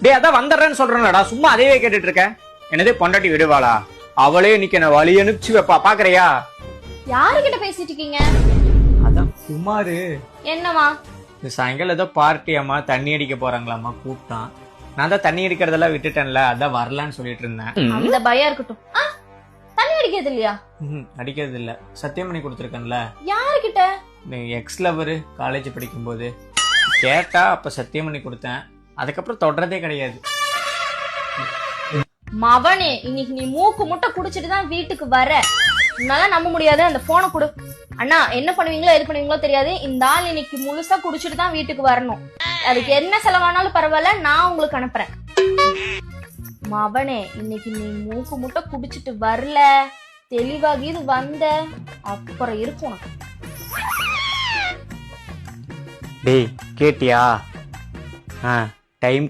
டேய் அதான் வந்துடுறேன்னு சொல்றேன்லடா, சும்மா அதையே கேட்டுட்டு இருக்க. என்னதே பொண்டாட்டி விடுவாளா? அவளே இன்னைக்கு என்ன வழி அனுப்பிச்சு வைப்பா, பாக்குறியா? யாருகிட்ட பேசிட்டு இருக்கீங்க? அதான் குமாரு. என்னமா? இந்த சாயங்காலம் ஏதோ பார்ட்டியாமா, தண்ணி அடிக்க போறாங்களாமா, கூப்பிட்டான். நான் தான் தண்ணி அடிக்கிறதெல்லாம் விட்டுட்டேன்ல, அதான் வரலான்னு சொல்லிட்டு இருந்தேன். அந்த பயம் இருக்கட்டும். தண்ணி அடிக்கிறது இல்லையா? அடிக்கிறது இல்ல, சத்தியம் பண்ணி கொடுத்துருக்கேன்ல. யாருகிட்ட? எக்ஸ் லவர் காலேஜ் படிக்கும் போது கேட்டா, அப்ப சத்தியம் பண்ணி கொடுத்தேன். அதுக்கப்புறம் தொடர்றதே கிடையாது. மவனே, இன்னைக்கு நீ மூக்கு முட்டை குடிச்சிட்டு தான் வீட்டுக்கு வர. உன்னால நம்ப முடியாது. அந்த போனை கொடு. அண்ணா, என்ன பண்ணுவீங்களோ எது பண்ணுவீங்களோ தெரியாது, இந்த ஆள் இன்னைக்கு முழுசா குடிச்சிட்டு தான் வீட்டுக்கு வரணும். அதுக்கு என்ன செலவானாலும் பரவாயில்ல, நான் உங்களுக்கு அனுப்புறேன். மவனே, இன்னைக்கு நீ மூக்கு முட்டை குடிச்சிட்டு வரல, தெளிவாகி இது வந்த அப்புறம் இருக்கும் உனக்கு. டேய் கேட்டியா? டைம்